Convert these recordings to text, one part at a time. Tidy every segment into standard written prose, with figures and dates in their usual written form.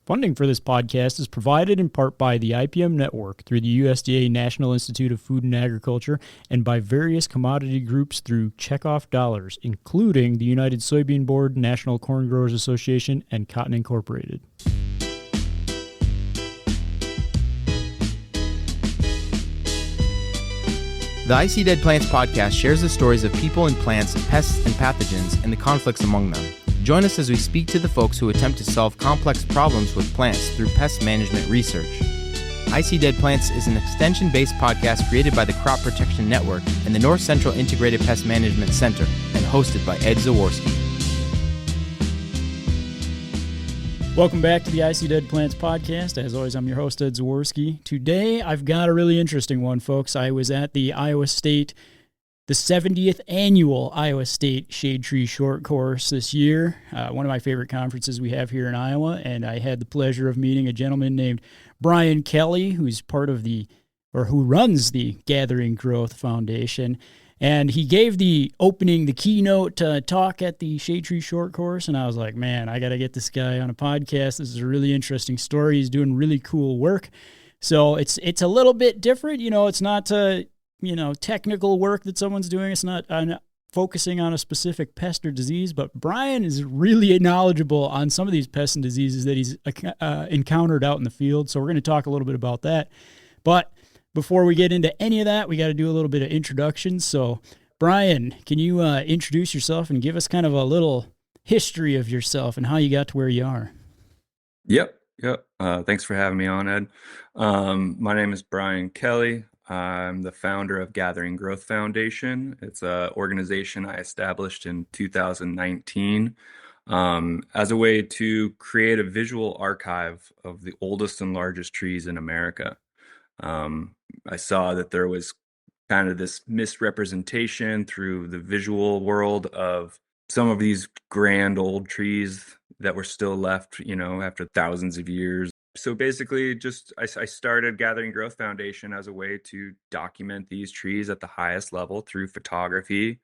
Funding for this podcast is provided in part by the IPM Network through the USDA National Institute of Food and Agriculture and by various commodity groups through checkoff dollars, including the United Soybean Board, National Corn Growers Association, and Cotton Incorporated. The I See Dead Plants podcast shares the stories of people and plants, pests and pathogens, and the conflicts among them. Join us as we speak to the folks who attempt to solve complex problems with plants through pest management research. I See Dead Plants is an extension-based podcast created by the Crop Protection Network and the North Central Integrated Pest Management Center and hosted by Ed Zaworski. Welcome back to the I See Dead Plants podcast. As always, I'm your host, Ed Zaworski. Today, I've got a really interesting one, folks. I was at the 70th annual Iowa State Shade Tree Short Course this year, one of my favorite conferences we have here in Iowa, and I had the pleasure of meeting a gentleman named Brian Kelley, who runs the Gathering Growth Foundation, and he gave the keynote talk at the Shade Tree Short Course, and I was like, man, I got to get this guy on a podcast. This is a really interesting story. He's doing really cool work. So it's a little bit different. It's not technical work that someone's doing. It's not focusing on a specific pest or disease, but Brian is really knowledgeable on some of these pests and diseases that he's encountered out in the field. So we're going to talk a little bit about that. But before we get into any of that, we got to do a little bit of introduction. So Brian, can you introduce yourself and give us kind of a little history of yourself and how you got to where you are? Yep. Thanks for having me on, Ed. My name is Brian Kelley. I'm the founder of Gathering Growth Foundation. It's an organization I established in 2019 as a way to create a visual archive of the oldest and largest trees in America. I saw that there was kind of this misrepresentation through the visual world of some of these grand old trees that were still left, after thousands of years. So basically, I started Gathering Growth Foundation as a way to document these trees at the highest level through photography,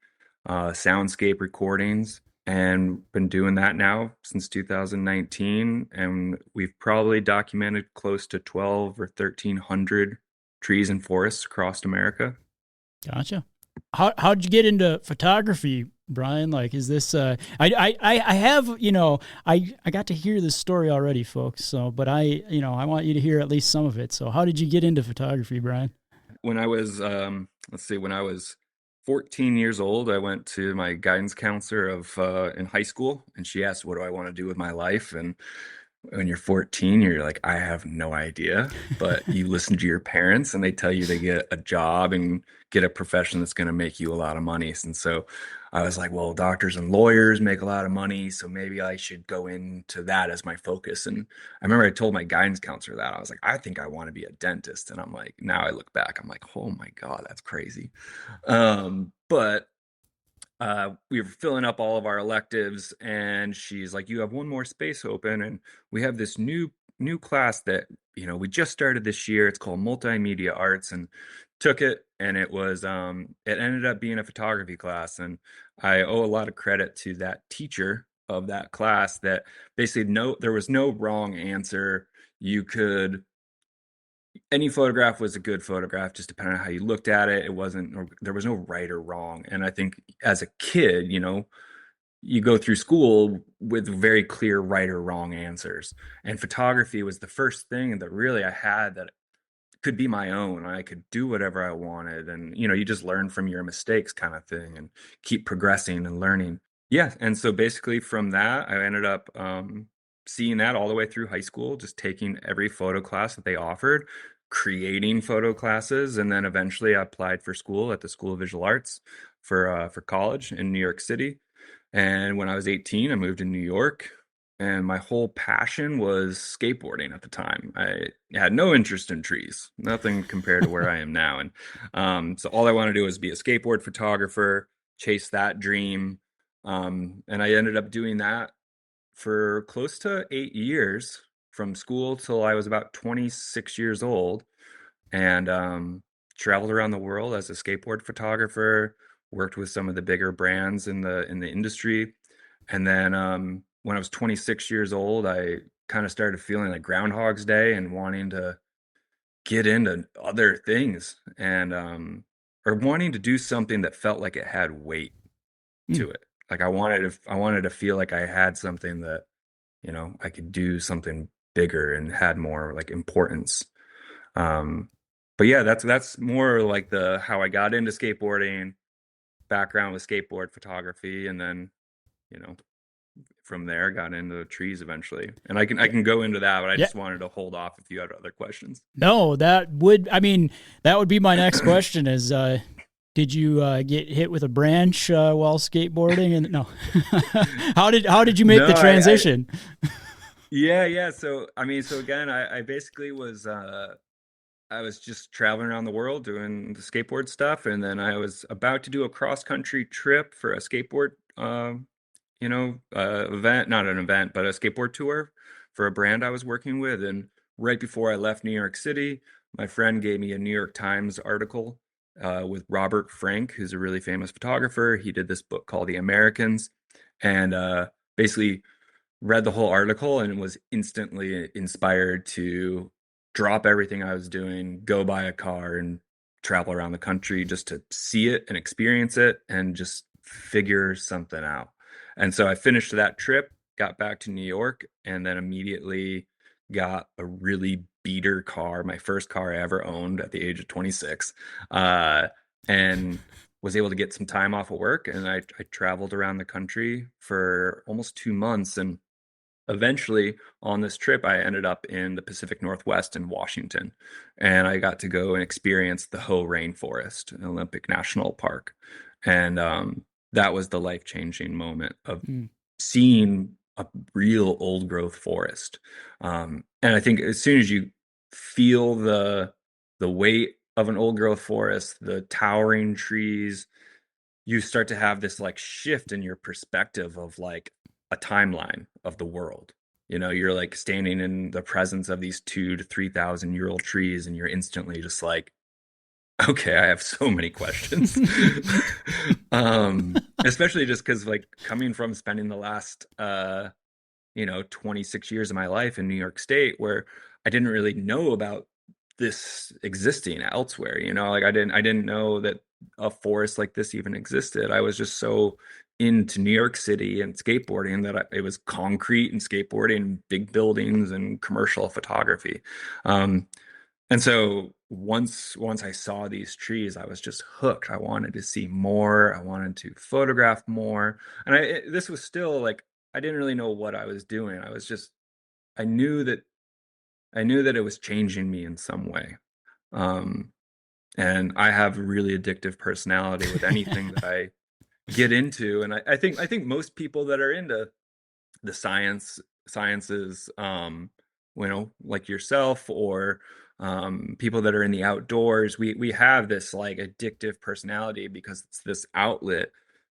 soundscape recordings, and been doing that now since 2019. And we've probably documented close to 12 or 1,300 trees and forests across America. Gotcha. How'd you get into photography, Brian? Like, is this, I got to hear this story already, folks. So, but I want you to hear at least some of it. So how did you get into photography, Brian? When I was, when I was 14 years old, I went to my guidance counselor in high school, and she asked, what do I want to do with my life? And when you're 14, you're like, I have no idea, but you listen to your parents and they tell you to get a job and get a profession that's going to make you a lot of money. And so I was like, well, doctors and lawyers make a lot of money, so maybe I should go into that as my focus. And I remember I told my guidance counselor that. I was like, I think I want to be a dentist. And I'm like, now I look back, I'm like, oh my God, that's crazy. But we were filling up all of our electives, and she's like, you have one more space open, and we have this new class that we just started this year. It's called Multimedia Arts, and took it, and it ended up being a photography class. And I owe a lot of credit to that teacher of that class that basically there was no wrong answer. Any photograph was a good photograph, just depending on how you looked at it. There was no right or wrong. And I think as a kid, you go through school with very clear right or wrong answers. And photography was the first thing that really I had that could be my own. I could do whatever I wanted. And, you just learn from your mistakes kind of thing and keep progressing and learning. Yeah. And so basically from that, I ended up, seeing that all the way through high school, just taking every photo class that they offered, creating photo classes. And then eventually I applied for school at the School of Visual Arts for college in New York City. And when I was 18, I moved to New York, and my whole passion was skateboarding at the time. I had no interest in trees, nothing compared to where I am now. And so all I wanted to do was be a skateboard photographer, chase that dream. And I ended up doing that for close to 8 years, from school till I was about 26 years old, and traveled around the world as a skateboard photographer, worked with some of the bigger brands in the industry. And then when I was 26 years old, I kind of started feeling like Groundhog's Day and wanting to get into other things and or wanting to do something that felt like it had weight Mm. to it. Like I wanted to feel like I had something that, you know, I could do something bigger and had more like importance. Um, but yeah, that's more like the how I got into skateboarding, background with skateboard photography, and then, you know, from there got into trees eventually. And I can go into that, but I Yeah. just wanted to hold off if you had other questions. No, I mean, that would be my next question is, did you get hit with a branch while skateboarding? And no, how did you make No, the transition? yeah, yeah. So I mean, so again, I basically I was just traveling around the world doing the skateboard stuff, and then I was about to do a cross country trip for a skateboard, event, not an event, but a skateboard tour for a brand I was working with. And right before I left New York City, my friend gave me a New York Times article with Robert Frank, who's a really famous photographer. He did this book called The Americans, and basically read the whole article and was instantly inspired to drop everything I was doing, go buy a car and travel around the country just to see it and experience it and just figure something out. And so I finished that trip, got back to New York, and then immediately got a really beater car, my first car I ever owned at the age of 26, and was able to get some time off of work. And I traveled around the country for almost 2 months. And eventually on this trip, I ended up in the Pacific Northwest in Washington, and I got to go and experience the Hoh Rainforest, an Olympic National Park. And that was the life-changing moment of Mm. seeing a real old growth forest. And I think as soon as you feel the weight of an old growth forest, the towering trees, you start to have this like shift in your perspective of like a timeline of the world. You know, you're like standing in the presence of these 2 to 3,000 year old trees, and you're instantly just like, okay, I have so many questions. Especially just because like coming from spending the last 26 years of my life in New York State, where I didn't really know about this existing elsewhere. You know, like I didn't know that a forest like this even existed. I was just so into New York City and skateboarding that it was concrete and skateboarding, big buildings and commercial photography. Um, and so once I saw these trees, I was just hooked. I wanted to see more. I wanted to photograph more. And this was still like I didn't really know what I was doing. I was just I knew that I knew that it was changing me in some way. Um, and I have a really addictive personality with anything that I get into. And I think most people that are into the sciences, like yourself or people that are in the outdoors, we have this like addictive personality because it's this outlet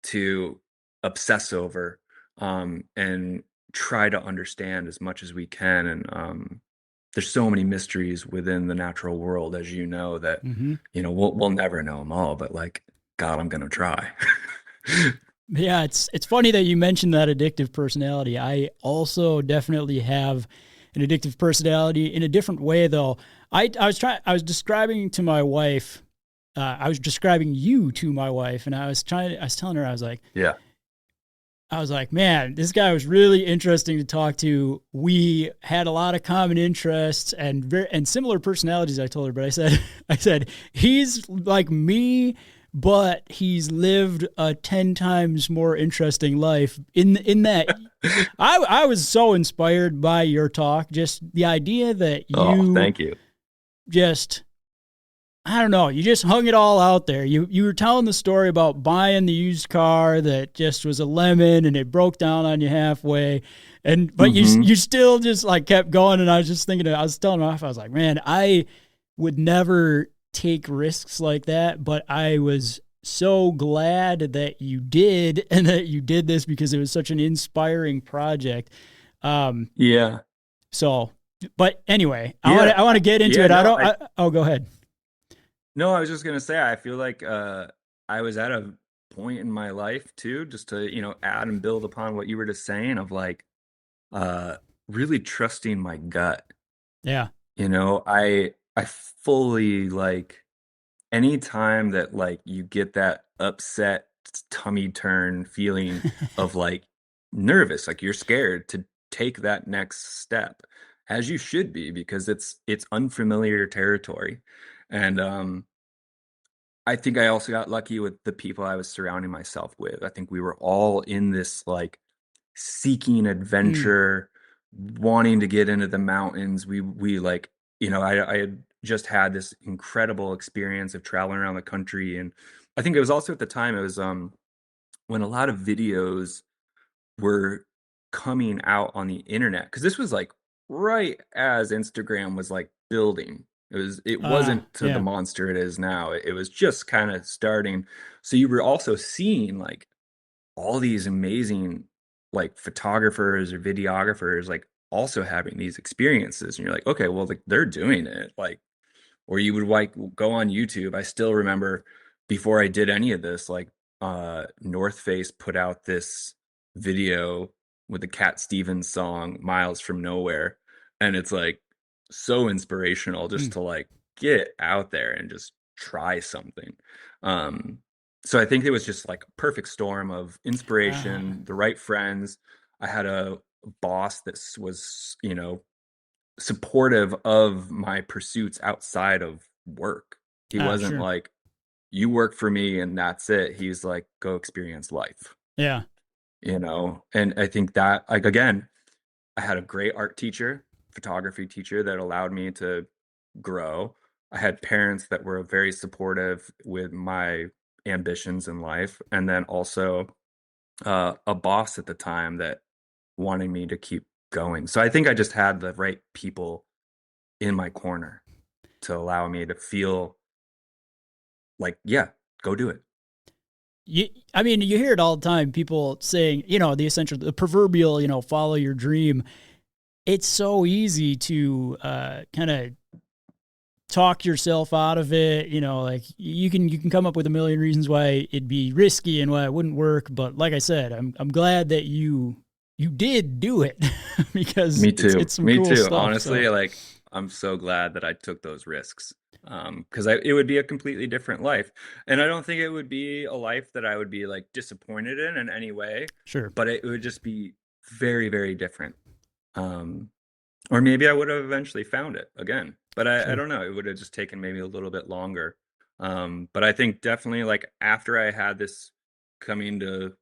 to obsess over and try to understand as much as we can. And there's so many mysteries within the natural world, as you know, that Hmm. we'll never know them all. But like, God, I'm gonna try. Yeah, it's funny that you mentioned that addictive personality. I also definitely have an addictive personality in a different way, though. I was describing to my wife. I was describing you to my wife, and I was telling her, Yeah. I was like, man, this guy was really interesting to talk to. We had a lot of common interests and similar personalities. I told her, but I said he's like me, but he's lived a 10 times more interesting life. In that, I was so inspired by your talk. Just the idea that Oh, you thank you. just I don't know. You just hung it all out there. You were telling the story about buying the used car that just was a lemon and it broke down on you halfway, but Hmm. you still just like kept going. And I was just thinking, I was telling my wife, I was like, man, I would never take risks like that, but I was so glad that you did and that you did this because it was such an inspiring project. Um, Yeah. so, but anyway, Yeah. I want to get into Yeah. it. No, Oh, go ahead. no, I was just gonna say, I feel like I was at a point in my life too, just to, add and build upon what you were just saying of like, really trusting my gut. Yeah. I fully like anytime that like you get that upset tummy turn feeling of like nervous, like you're scared to take that next step, as you should be, because it's unfamiliar territory. And I think I also got lucky with the people I was surrounding myself with. I think we were all in this like seeking Mm. adventure, wanting to get into the mountains. We like, I had just had this incredible experience of traveling around the country. And I think it was also at the time, it was when a lot of videos were coming out on the internet, because this was like right as Instagram was like building. It wasn't to the Yeah. monster it is now. It was just kind of starting. So you were also seeing like all these amazing like photographers or videographers like also having these experiences, and you're like, okay, well, like they're doing it. Like, or you would like go on YouTube. I still remember before I did any of this, like North Face put out this video with the Cat Stevens song Miles from Nowhere. And it's like so inspirational just Mm. to like get out there and just try something. Um, so I think it was just like a perfect storm of Uh, inspiration, the right friends. I had a boss that was, supportive of my pursuits outside of work. He wasn't sure. like, you work for me and that's it. He's like, go experience life, Yeah. And I think that, like, again, I had a great art teacher, photography teacher that allowed me to grow. I had parents that were very supportive with my ambitions in life. And then also a boss at the time that wanted me to keep going. So I think I just had the right people in my corner to allow me to feel like, yeah, go do it. I mean, you hear it all the time. People saying, the proverbial, follow your dream. It's so easy to kind of talk yourself out of it. Like you can come up with a million reasons why it'd be risky and why it wouldn't work. But like I said, I'm glad that you did do it because Me it's too. some Me cool too. stuff. So Honestly, like I'm so glad that I took those risks. Because it would be a completely different life. And I don't think it would be a life that I would be like disappointed in any way, sure, but it would just be very, very different. Um, or maybe I would have eventually found it again, but I sure, don't know. It would have just taken maybe a little bit longer. But I think definitely like after I had this coming to,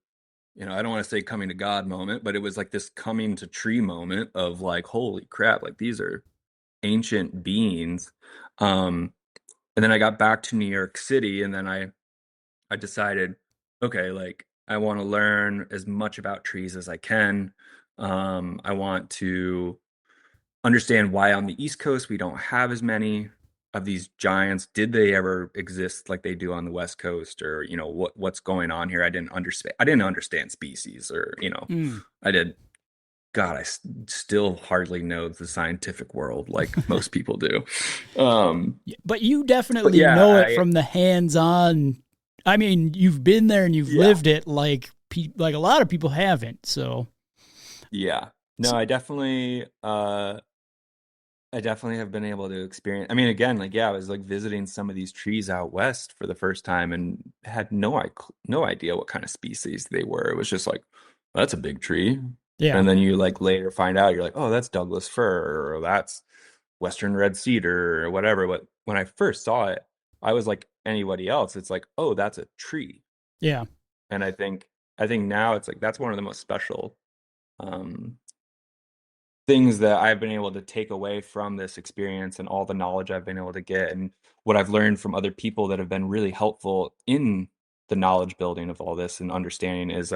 I don't want to say coming to God moment, but it was like this coming to tree moment of like, holy crap, like these are ancient beings. Um, and then I got back to New York City, and then I decided, okay, like I want to learn as much about trees as I can. I want to understand why on the East Coast we don't have as many of these giants. Did they ever exist like they do on the West Coast, or what's going on here? I didn't understand species, or mm. I did. God, still hardly know the scientific world like most people do. But you But definitely yeah, know it from the hands-on. I mean, you've been there and you've yeah, lived it like a lot of people haven't. So yeah. No, I definitely have been able to experience. I mean, again, like, yeah, I was like visiting some of these trees out west for the first time and had no idea what kind of species they were. It was just like, that's a big tree. yeah, And then you like later find out, you're like, oh, that's Douglas fir, or that's Western red cedar, or whatever. But when I first saw it, I was like anybody else. It's like, oh, that's a tree. yeah, And I think now it's like that's one of the most special um things that I've been able to take away from this experience, and all the knowledge I've been able to get, and what I've learned from other people that have been really helpful in the knowledge building of all this and understanding is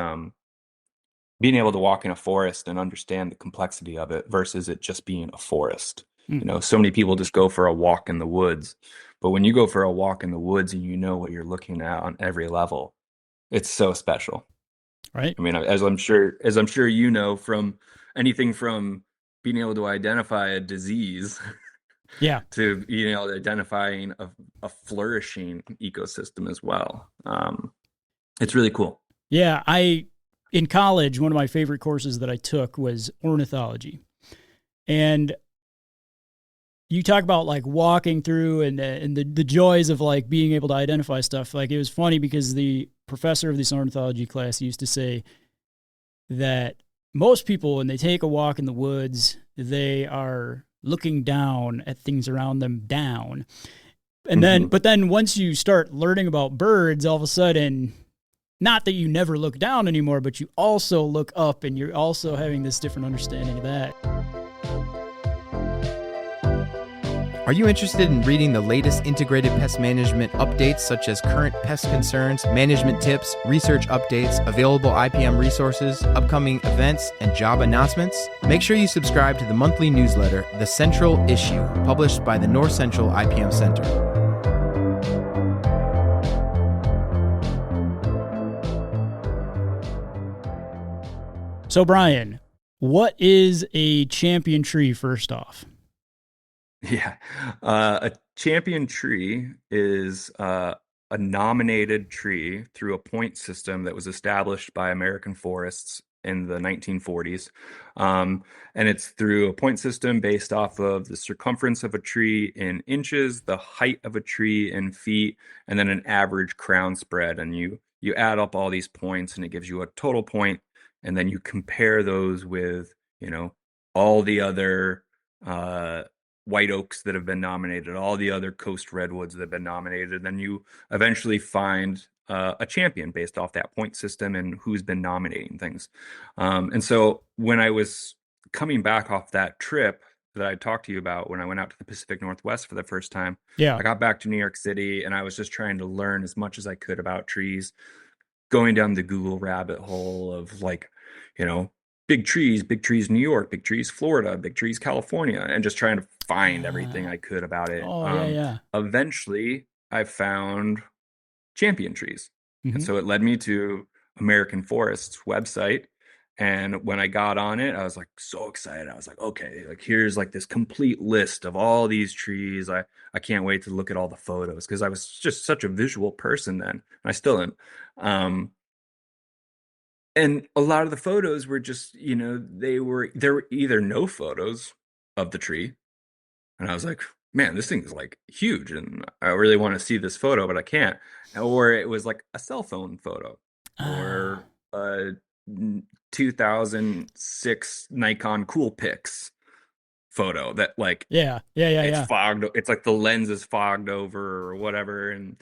being able to walk in a forest and understand the complexity of it versus it just being a forest. mm, So many people just go for a walk in the woods, but when you go for a walk in the woods and you know what you're looking at on every level, it's so special. right, I mean, as I'm sure from anything from being able to identify a disease yeah, to being able to identifying a flourishing ecosystem as well. It's really cool. yeah. In college, one of my favorite courses that I took was ornithology. And you talk about like walking through and the joys of like being able to identify stuff. Like it was funny because the professor of this ornithology class used to say that most people, when they take a walk in the woods, they are looking down at things around them down. And then, Mhm. but then once you start learning about birds, all of a sudden, not that you never look down anymore, but you also look up and you're also having this different understanding of that. Are you interested in reading the latest integrated pest management updates, such as current pest concerns, management tips, research updates, available IPM resources, upcoming events, and job announcements? Make sure you subscribe to the monthly newsletter, The Central Issue, published by the North Central IPM Center. So, Brian, what is a champion tree first off? Yeah. A champion tree is a nominated tree through a point system that was established by American forests in the 1940s. And it's through a point system based off of the circumference of a tree in inches, the height of a tree in feet, and then an average crown spread. And you add up all these points and it gives you a total point, and then you compare those with, all the other white oaks that have been nominated, all the other coast redwoods that have been nominated. Then you eventually find a champion based off that point system and who's been nominating things. And so when I was coming back off that trip that I talked to you about, when I went out to the Pacific Northwest for the first time, Yeah. I got back to New York City and I was just trying to learn as much as I could about trees, going down the Google rabbit hole of like, you know, big trees, New York, big trees, Florida, big trees, California, and just trying to find everything I could about it. Oh, yeah, yeah. Eventually, I found champion trees. And Mm-hmm. so it led me to American Forest's website. And when I got on it, I was like so excited. I was like, okay, like here's like this complete list of all these trees. I can't wait to look at all the photos because I was just such a visual person then. And I still am. Um, and a lot of the photos were just, there were either no photos of the tree, and I was like, man, this thing is like huge, and I really want to see this photo, but I can't. Or it was like a cell phone photo, Ah, or a 2006 Nikon Coolpix photo that like yeah, yeah, yeah, it's yeah. fogged, it's like the lens is fogged over or whatever, and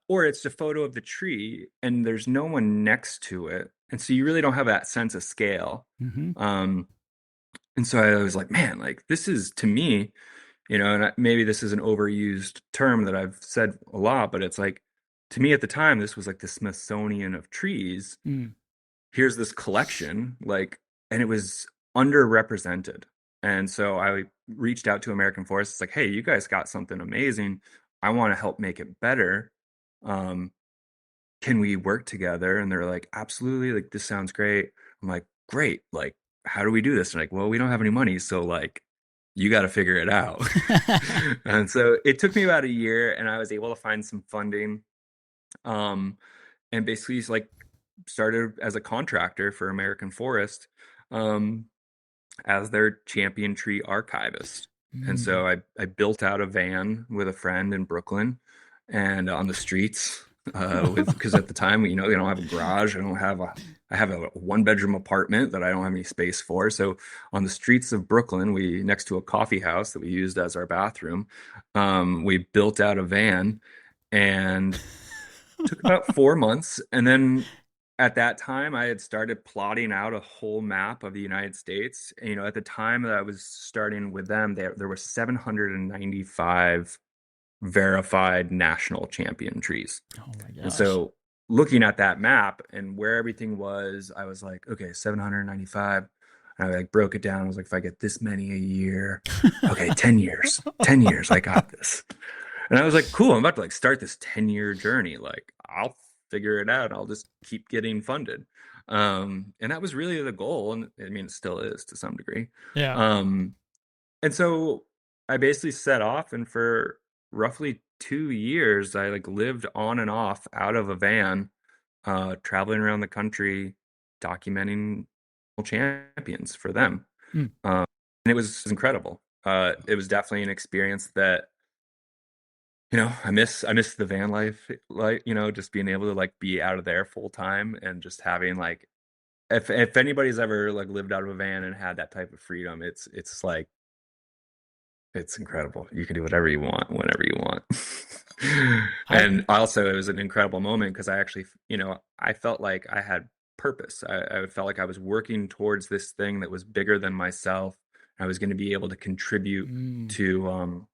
or it's a photo of the tree and there's no one next to it, and so you really don't have that sense of scale. Mm-hmm. um and so I was like, man, like this is to me, and maybe this is an overused term that I've said a lot, but it's like, to me at the time, this was like the Smithsonian of trees. Mm. Here's this collection, like, and it was underrepresented. And so I reached out to American Forest. It's like, hey, you guys got something amazing. I want to help make it better. Um, can we work together? And they're like, absolutely. Like, this sounds great. I'm like, great. Like, how do we do this? And like, well, we don't have any money. So like, you got to figure it out. And so it took me about a year and I was able to find some funding. Um, and basically like started as a contractor for American Forest, um, as their champion tree archivist. And Mm. so I built out a van with a friend in Brooklyn and on the streets, because at the time, they don't have a garage. I have a one bedroom apartment that I don't have any space for. So on the streets of Brooklyn, we, next to a coffee house that we used as our bathroom, we built out a van, and took about 4 months. And then at that time, I had started plotting out a whole map of the United States. And, at the time that I was starting with them, there were 795 verified national champion trees. Oh my And gosh. so looking at that map and where everything was, I was like, okay, 795. And I like broke it down. I was like, if I get this many a year, okay, 10 years, 10 years, I got this. And I was like, cool, I'm about to like start this 10-year journey. Like, I'll figure it out. I'll just keep getting funded. And that was really the goal. And I mean, it still is to some degree. Yeah. Um, and so I basically set off, and for roughly 2 years, I like lived on and off out of a van, traveling around the country, documenting champions for them. Mm. it was incredible. It was definitely an experience that, I miss the van life, like, just being able to like be out of there full time and just having like, if anybody's ever like lived out of a van and had that type of freedom, it's like, it's incredible. You can do whatever you want, whenever you want. I And also, it was an incredible moment because I actually, I felt like I had purpose. I felt like I was working towards this thing that was bigger than myself. I was going to be able to contribute mm, to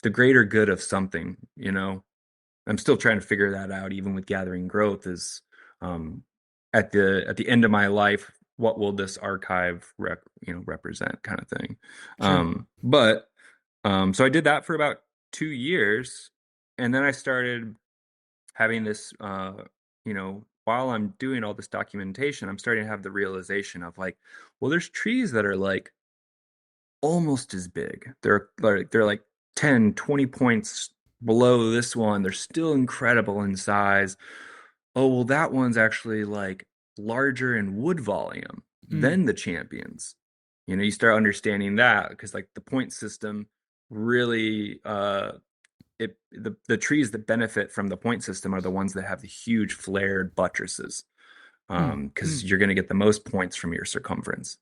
the greater good of something. I'm still trying to figure that out, even with gathering growth. Is um, at the end of my life, what will this archive represent, kind of thing. sure. But So I did that for about 2 years, and then I started having this, while I'm doing all this documentation, I'm starting to have the realization of like, well, there's trees that are like almost as big. They're like 10, 20 points below this one. They're still incredible in size. Oh, well, that one's actually like larger in wood volume Mm, than the champions. You start understanding that because like the point system really the trees that benefit from the point system are the ones that have the huge flared buttresses, mm, because mm. you're going to get the most points from your circumference.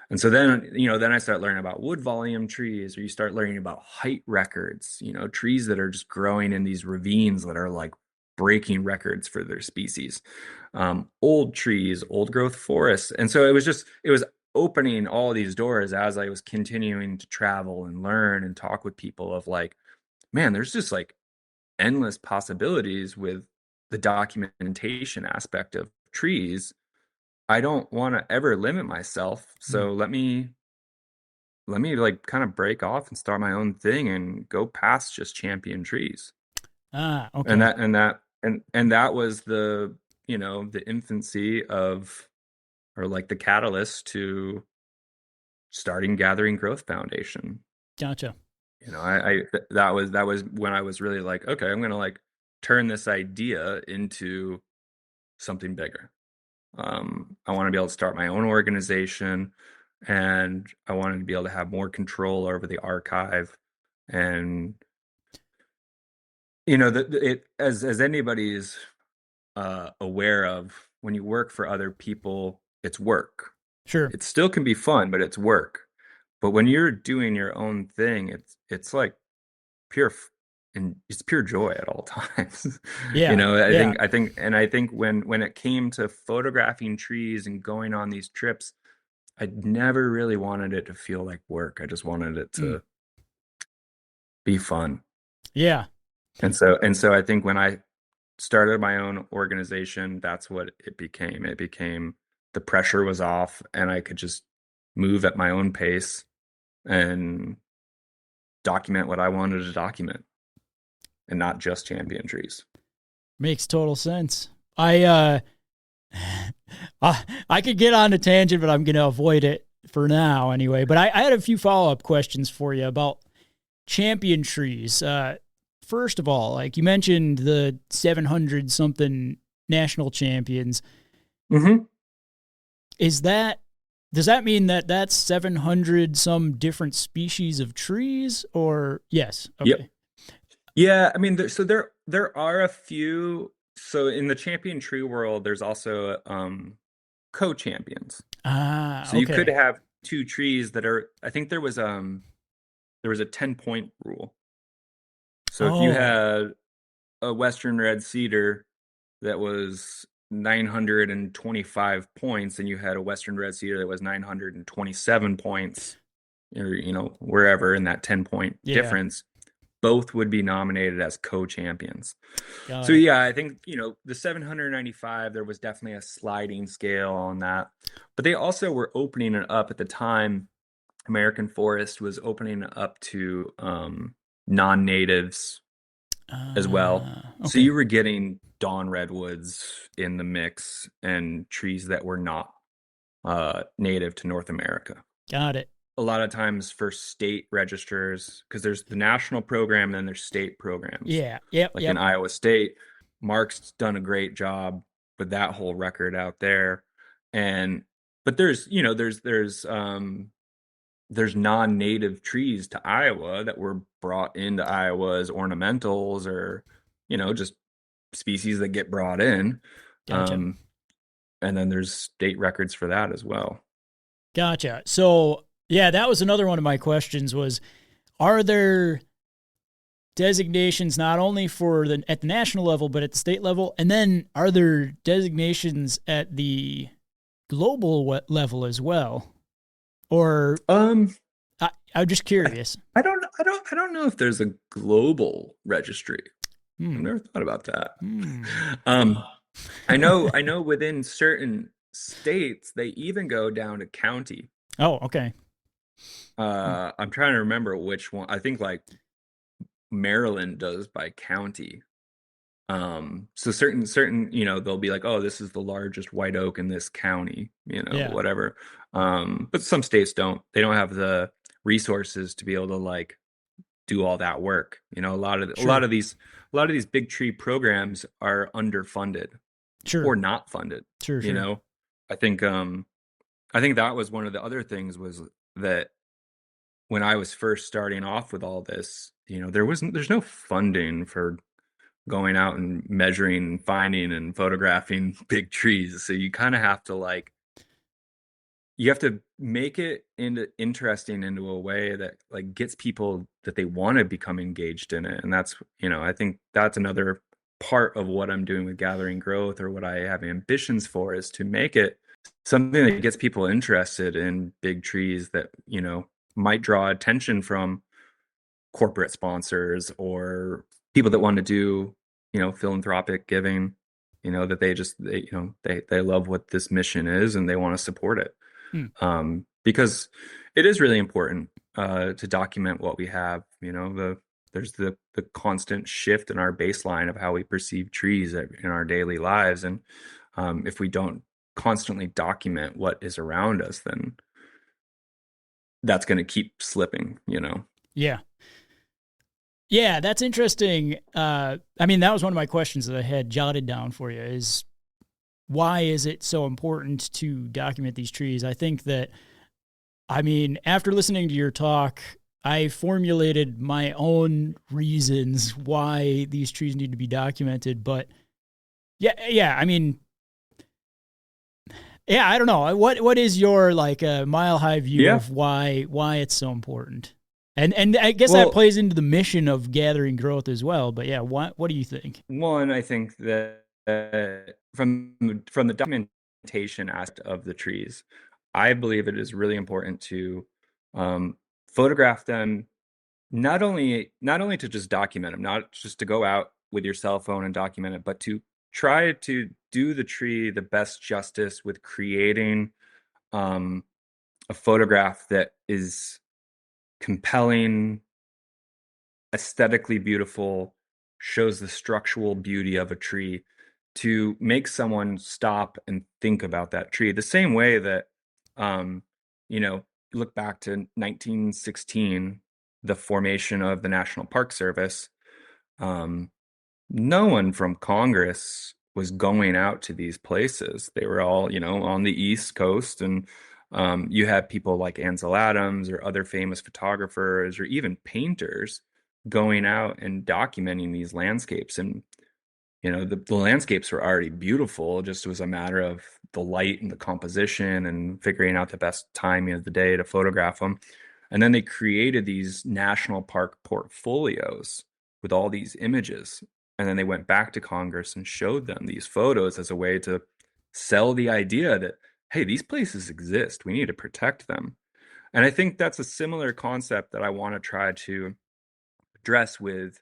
And so then I start learning about wood volume trees, or you start learning about height records, trees that are just growing in these ravines that are like breaking records for their species. Old trees, old growth forests. And so it was opening all these doors as I was continuing to travel and learn and talk with people of like, man, there's just like endless possibilities with the documentation aspect of trees. I don't want to ever limit myself. Mm. So let me like kind of break off and start my own thing and go past just champion trees. Ah, And okay. that was the infancy of, or like the catalyst to starting Gathering Growth Foundation. Gotcha. That was when I was really like, okay, I'm gonna like turn this idea into something bigger. I want to be able to start my own organization, and I wanted to be able to have more control over the archive. And it, as anybody is aware of, when you work for other people, it's work. Sure. It still can be fun, but it's work. But when you're doing your own thing, it's like pure and it's pure joy at all times. Yeah. Yeah. I think when it came to photographing trees and going on these trips, I never really wanted it to feel like work. I just wanted it Mm. to be fun. Yeah. And so I think when I started my own organization, that's what it became. It became, the pressure was off and I could just move at my own pace and document what I wanted to document, and not just champion trees. Makes total sense. I I could get on a tangent, but I'm going to avoid it for now anyway. But I had a few follow up questions for you about champion trees. First of all, like you mentioned, the 700 something national champions. Mm-hmm. Is that does that mean that that's 700 some different species of trees? Or yes, Yep. okay, Yeah, I mean, there are a few. So in the champion tree world, there's also co-champions. ah, So you could okay, have two trees that are. I think there was a 10-point rule. So if you oh, had a Western red cedar that was 925 points, and you had a Western red cedar that was 927 points, or wherever in that 10-point yeah, difference, both would be nominated as co-champions. So got it. yeah, I think, the 795, there was definitely a sliding scale on that. But they also were opening it up at the time. American Forest was opening up to non-natives as well. So Okay, you were getting dawn redwoods in the mix and trees that were not native to North America. got it. A lot of times for state registers, because there's the national program and then there's state programs. Yeah, yep, Like in yep. Iowa State, Mark's done a great job with that whole record out there. And but there's there's non-native trees to Iowa that were brought into Iowa as ornamentals or, just species that get brought in. Gotcha. Um, and then there's state records for that as well. Gotcha. So yeah, that was another one of my questions was, are there designations not only for at the national level, but at the state level? And then are there designations at the global level as well? Or Um, I'm just curious. I don't know if there's a global registry. I've Hmm. never thought about that. Hmm. Um, I know within certain states they even go down to county. Oh, okay. Hmm. I'm trying to remember which one. I think like Maryland does by county. So certain, they'll be like, oh, this is the largest white oak in this county, Yeah. whatever. But some states don't. They don't have the resources to be able to like do all that work. Sure. A lot of these big tree programs are underfunded Sure. or not funded, Sure. you Sure. know. I think I think that was one of the other things was that when I was first starting off with all this, there's no funding for going out and measuring, finding and photographing big trees. So you kind of have to like you have to make it into interesting into a way that like gets people that they want to become engaged in it. And that's, I think that's another part of what I'm doing with Gathering Growth or what I have ambitions for is to make it something that gets people interested in big trees that, might draw attention from corporate sponsors or people that want to do, philanthropic giving, that they love what this mission is and they want to support it. Hmm. Because it is really important to document what we have. There's the constant shift in our baseline of how we perceive trees in our daily lives, and if we don't constantly document what is around us, then that's going to keep slipping. Yeah. Yeah, that's interesting. I mean, that was one of my questions that I had jotted down for you is why is it so important to document these trees? I think that, I mean, after listening to your talk, I formulated my own reasons why these trees need to be documented. But yeah, I mean, yeah, I don't know. What is your like a mile high view Yeah. of why it's so important? And I guess that Well, plays into the mission of Gathering Growth as well. But yeah, what do you think? one, I think that from the documentation aspect of the trees, I believe it is really important to um, photograph them not only to just document them, not just to go out with your cell phone and document it, but to try to do the tree the best justice with creating um, a photograph that is compelling, aesthetically beautiful, shows the structural beauty of a tree to make someone stop and think about that tree. The same way that, um, look back to 1916, the formation of the National Park Service. Um, no one from Congress was going out to these places. They were all, on the East Coast. And you had people like Ansel Adams or other famous photographers or even painters going out and documenting these landscapes. And, the landscapes were already beautiful. It just was a matter of the light and the composition and figuring out the best timing of the day to photograph them. And then they created these national park portfolios with all these images. And then they went back to Congress and showed them these photos as a way to sell the idea that, hey, these places exist. We need to protect them. And I think that's a similar concept that I want to try to address with,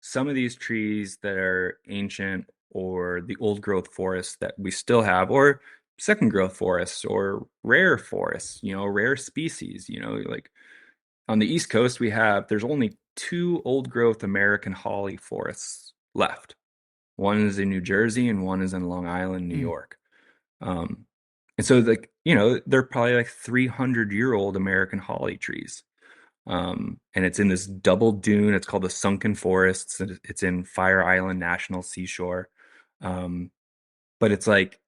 some of these trees that are ancient or the old growth forests that we still have, or second growth forests or rare forests, rare species, like on the East Coast, there's only two old growth American holly forests left. One is in New Jersey and one is in Long Island, New Hmm. York. Um, and so like, they're probably like 300-year-old American holly trees. And it's in this double dune. It's called the Sunken Forests. And it's in Fire Island National Seashore. Um, but it's like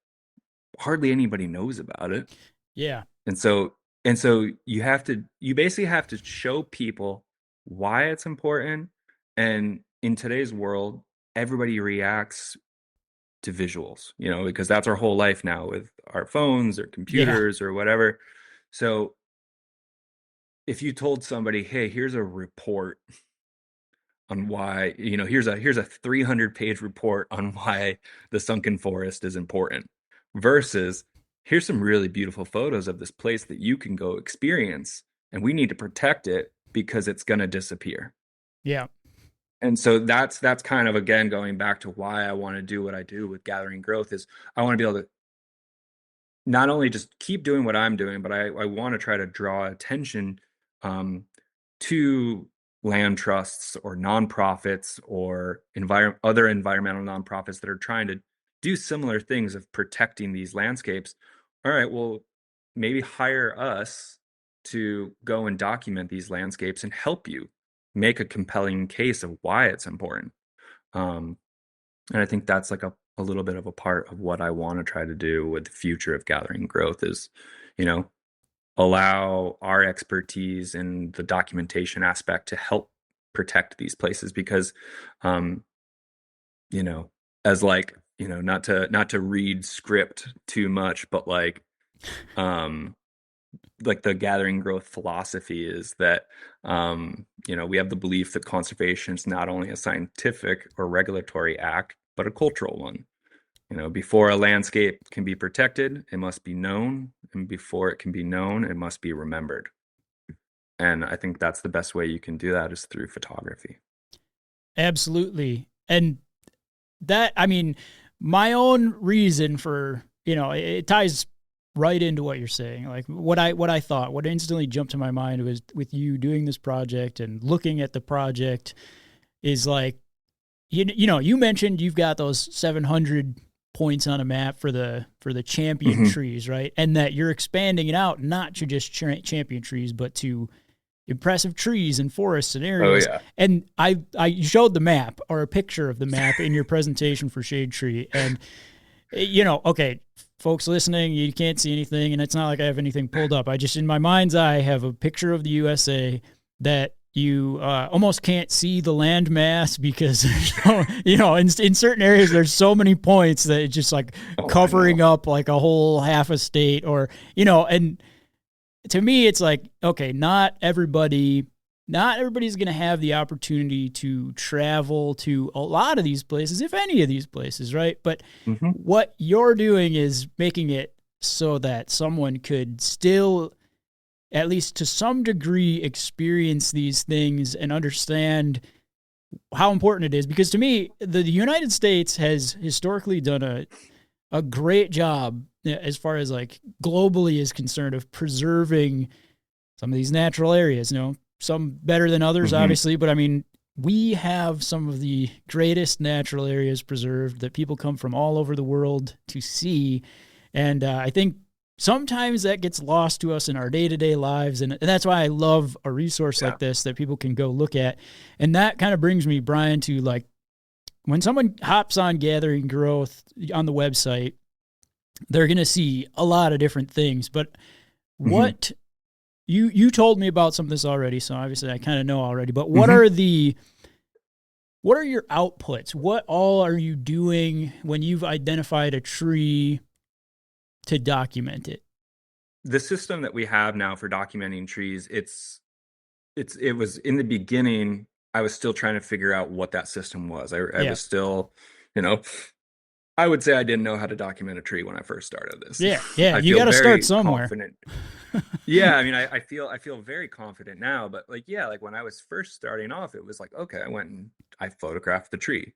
hardly anybody knows about it. Yeah. And so And so you basically have to show people why it's important. And in today's world, everybody reacts to visuals, because that's our whole life now with our phones or Yeah. computers or whatever. So if you told somebody, hey, here's a report on why, here's a 300-page report on why the sunken forest is important versus here's some really beautiful photos of this place that you can go experience, and we need to protect it because it's going to disappear. Yeah. And so that's kind of, again, going back to why I want to do what I do with Gathering Growth is I want to be able to not only just keep doing what I'm doing, but I want to try to draw attention um, to land trusts or nonprofits or other environmental nonprofits that are trying to do similar things of protecting these landscapes. All right, well, maybe hire us to go and document these landscapes and help you make a compelling case of why it's important. Um, and I think that's like a little bit of a part of what I want to try to do with the future of Gathering Growth is, you know, allow our expertise in the documentation aspect to help protect these places because, um, you know, as like, not to read script too much, but um, like the Gathering Growth philosophy is that, we have the belief that conservation is not only a scientific or regulatory act, but a cultural one. Before a landscape can be protected, it must be known. And before it can be known, it must be remembered. And I think that's the best way you can do that is through photography. Absolutely. And that, I mean, my own reason for, it ties right into what you're saying. Like what instantly jumped to my mind was with you doing this project and looking at the project is like, you mentioned you've got those 700 points on a map for the champion trees, right? And that you're expanding it out, not to just champion trees, but to impressive trees and forests and Oh areas. yeah. And I showed the map or a picture of the map in your presentation for Shade Tree. And, okay, folks listening, you can't see anything. And it's not like I have anything pulled up. I just, in my mind's eye, have a picture of the USA that you almost can't see the landmass because, in certain areas, there's so many points that it's just like covering up like a whole half a state or, and to me, it's like, okay, not everybody's going to have the opportunity to travel to a lot of these places, if any of these places, right? But what you're doing is making it so that someone could still, at least to some degree, experience these things and understand how important it is. Because to me, the United States has historically done a great job as far as like globally is concerned of preserving some of these natural areas, some better than others, obviously, but I mean, we have some of the greatest natural areas preserved that people come from all over the world to see. And I think sometimes that gets lost to us in our day-to-day lives. And that's why I love a resource like this that people can go look at. And that kind of brings me, Brian, to like, when someone hops on Gathering Growth on the website, they're going to see a lot of different things. But what you told me about some of this already, so obviously I kind of know already. But what are your outputs? What all are you doing when you've identified a tree to document it? The system that we have now for documenting trees, it was in the beginning, I was still trying to figure out what that system was. I was still, I would say I didn't know how to document a tree when I first started this. Yeah. You got to start somewhere. Confident. Yeah, I mean, I feel very confident now, but like when I was first starting off, it was like, okay, I went and I photographed the tree,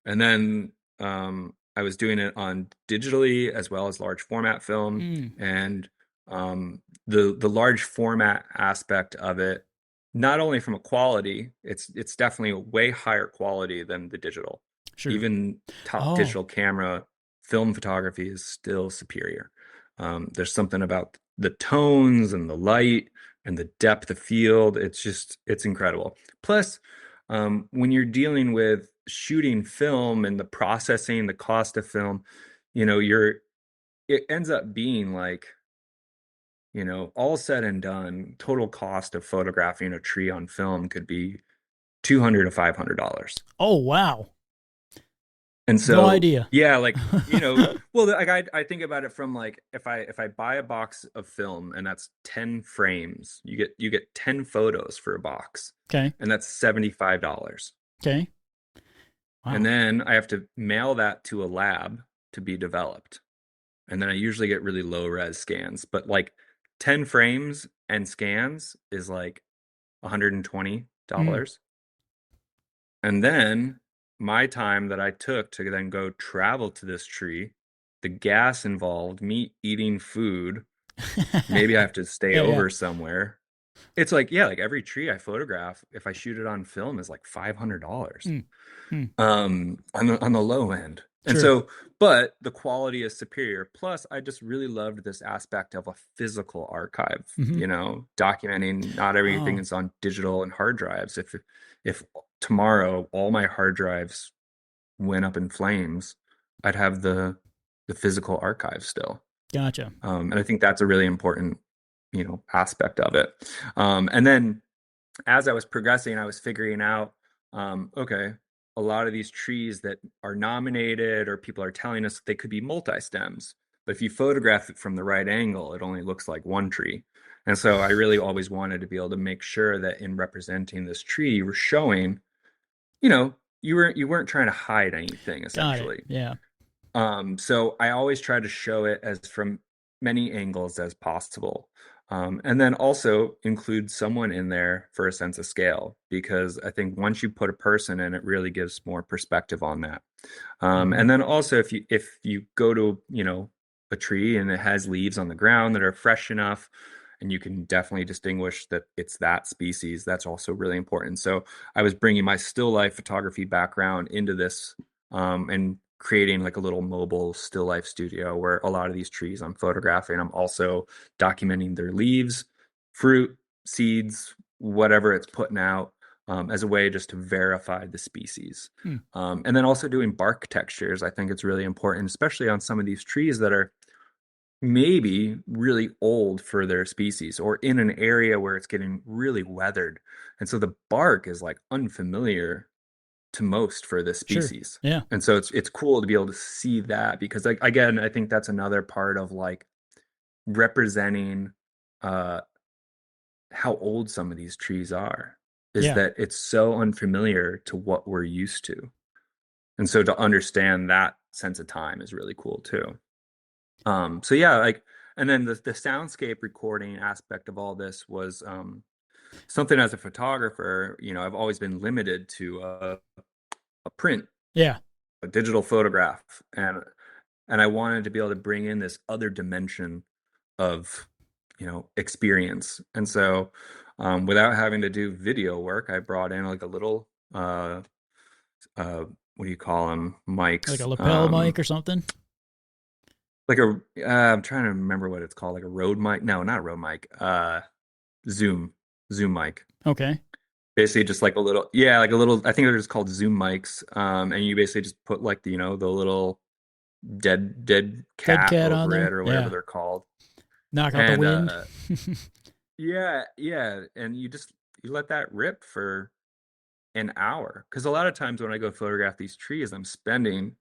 and then I was doing it on digitally as well as large format film, and the large format aspect of it, not only from a quality, it's definitely a way higher quality than the digital. Sure. Even top digital camera film photography is still superior. There's something about the tones and the light and the depth of field. It's incredible. Plus, when you're dealing with shooting film and the processing, the cost of film, it ends up being like all said and done, total cost of photographing a tree on film could be $200 to $500. Oh, wow. And No so, idea. yeah, well, like I think about it from like if I buy a box of film and that's 10 frames, you get 10 photos for a box, Okay. and that's $75. Okay. And Wow. then I have to mail that to a lab to be developed. And then I usually get really low res scans, but like 10 frames and scans is like Mm. $120. And then my time that I took to then go travel to this tree, the gas involved, me eating food, maybe I have to stay Yeah, yeah. over somewhere. It's like, yeah, like every tree I photograph, if I shoot it on film, is like $500 Mm. Mm. on the low end. And Sure. so, but the quality is superior. Plus, I just really loved this aspect of a physical archive, Hmm. documenting not everything Oh, is on digital and hard drives. If tomorrow all my hard drives went up in flames, I'd have the physical archive still. gotcha. And I think that's a really important, aspect of it. And then as I was progressing, I was figuring out, okay, a lot of these trees that are nominated or people are telling us that they could be multi-stems, but if you photograph it from the right angle, it only looks like one tree. And so I really always wanted to be able to make sure that in representing this tree, you were showing, you weren't trying to hide anything Got it. essentially. Yeah. So I always try to show it as from many angles as possible. And then also include someone in there for a sense of scale, because I think once you put a person in, it really gives more perspective on that. Hmm. And then also if you go to, a tree and it has leaves on the ground that are fresh enough, and you can definitely distinguish that it's that species, that's also really important. So I was bringing my still life photography background into this, and creating like a little mobile still life studio where a lot of these trees I'm photographing, I'm also documenting their leaves, fruit, seeds, whatever it's putting out, as a way just to verify the species. Hmm. And then also doing bark textures. I think it's really important, especially on some of these trees that are maybe really old for their species or in an area where it's getting really weathered. And so the bark is like unfamiliar to most for this Sure. species. Yeah. And so it's cool to be able to see that, because like again, I think that's another part of like representing uh how old some of these trees are, is Yeah. that it's so unfamiliar to what we're used to. And so to understand that sense of time is really cool too. So yeah, like, and then the soundscape recording aspect of all this was something as a photographer, I've always been limited to a print, Yeah. a digital photograph, and I wanted to be able to bring in this other dimension of, experience. And so, without having to do video work, I brought in like a little, what do you call them, Like a mics, lapel mic or something. like I'm trying to remember what it's called, like a Rode mic. No, not a Rode mic. Zoom, Zoom mic. Okay. Basically, just like a little, yeah, like a little. I think they're just called Zoom mics. And you basically just put like the little dead Dead cat cat on over it there. or whatever Yeah. they're called. Knock out the And wind. yeah, yeah, and you let that rip for an hour, because a lot of times when I go photograph these trees, I'm spending,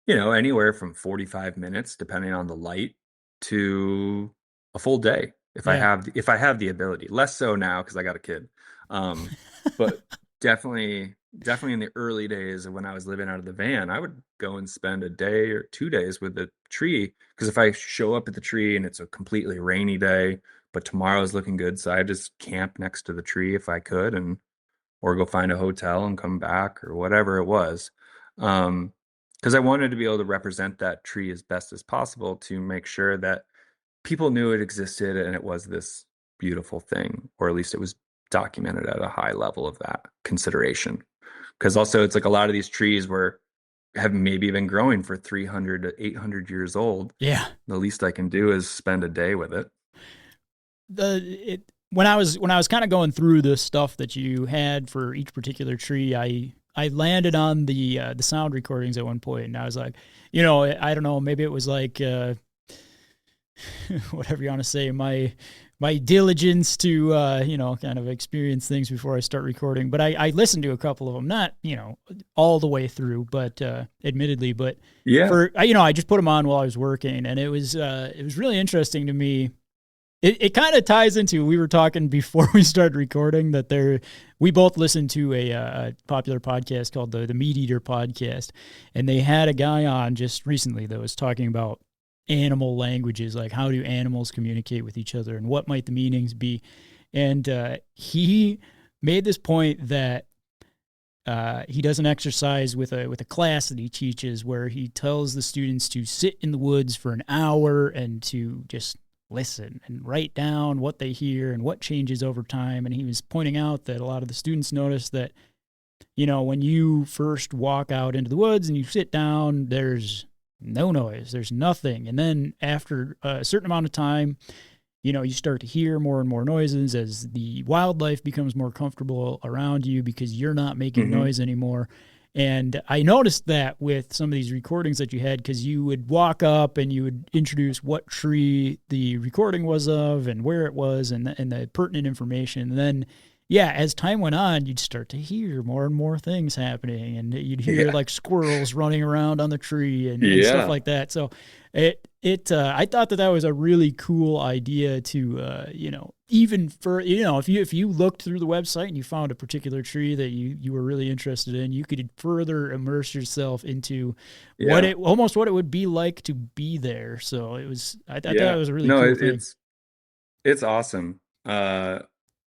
anywhere from 45 minutes, depending on the light, to a full day Yeah. if I have the ability. Less so now because I got a kid. But definitely in the early days of when I was living out of the van, I would go and spend a day or 2 days with the tree, because if I show up at the tree and it's a completely rainy day, but tomorrow's looking good, so I just camp next to the tree if I could, and or go find a hotel and come back or whatever it was. Because I wanted to be able to represent that tree as best as possible to make sure that people knew it existed and it was this beautiful thing, or at least it was documented at a high level of that consideration. Because also, it's like a lot of these trees have maybe been growing for 300 to 800 years old. Yeah. The least I can do is spend a day with it. When I was kind of going through the stuff that you had for each particular tree, I landed on the sound recordings at one point, and I was like, I don't know, maybe it was like whatever you want to say, my diligence to, kind of experience things before I start recording. But I listened to a couple of them, not, all the way through, but admittedly, but Yeah. I just put them on while I was working, and it was really interesting to me. It kind of ties into, we were talking before we started recording that we both listened to a popular podcast called the Meat Eater podcast, and they had a guy on just recently that was talking about animal languages, like how do animals communicate with each other and what might the meanings be. And he made this point that he does an exercise with a class that he teaches where he tells the students to sit in the woods for an hour and to just listen and write down what they hear and what changes over time. And he was pointing out that a lot of the students notice that, when you first walk out into the woods and you sit down, there's no noise, there's nothing. And then after a certain amount of time, you start to hear more and more noises as the wildlife becomes more comfortable around you because you're not making noise anymore. And I noticed that with some of these recordings that you had, because you would walk up and you would introduce what tree the recording was of and where it was and the pertinent information. And then, as time went on, you'd start to hear more and more things happening, and you'd hear like squirrels running around on the tree and stuff like that. So I thought that was a really cool idea to, even for, if you looked through the website and you found a particular tree that you were really interested in, you could further immerse yourself into what it would be like to be there. So I thought that was a really cool thing. It's awesome.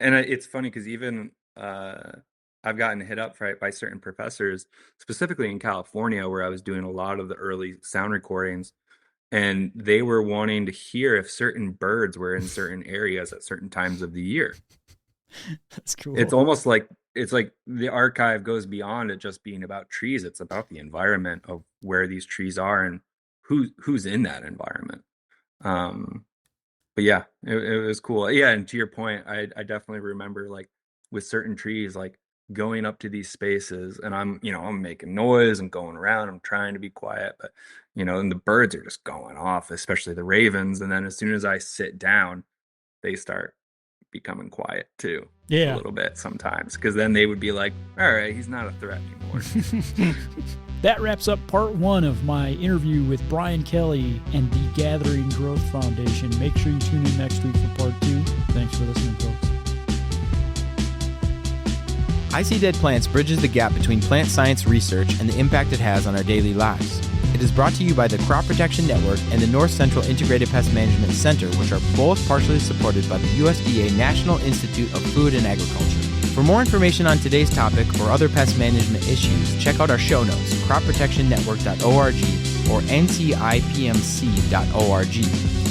And it's funny because even I've gotten hit up by certain professors, specifically in California, where I was doing a lot of the early sound recordings, and they were wanting to hear if certain birds were in certain areas at certain times of the year. That's cool. It's almost like the archive goes beyond it just being about trees. It's about the environment of where these trees are and who's in that environment. But yeah, it was cool. Yeah, and to your point, I definitely remember like with certain trees, like going up to these spaces, and I'm making noise, I'm going around, I'm trying to be quiet, but and the birds are just going off, especially the ravens. And then as soon as I sit down, they start becoming quiet too. A little bit sometimes, because then they would be like, all right, he's not a threat anymore. That wraps up part 1 of my interview with Brian Kelley and the Gathering Growth Foundation. Make sure you tune in next week for part 2. Thanks for listening, folks. I See Dead Plants bridges the gap between plant science research and the impact it has on our daily lives. It is brought to you by the Crop Protection Network and the North Central Integrated Pest Management Center, which are both partially supported by the USDA National Institute of Food and Agriculture. For more information on today's topic or other pest management issues, check out our show notes, cropprotectionnetwork.org or ncipmc.org.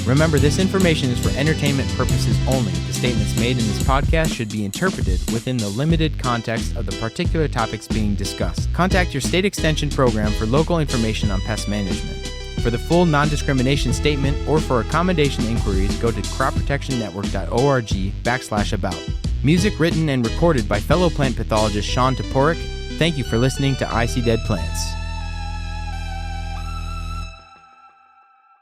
Remember, this information is for entertainment purposes only. The statements made in this podcast should be interpreted within the limited context of the particular topics being discussed. Contact your state extension program for local information on pest management. For the full non-discrimination statement or for accommodation inquiries, go to cropprotectionnetwork.org/about. Music written and recorded by fellow plant pathologist Sean Toporek. Thank you for listening to I See Dead Plants.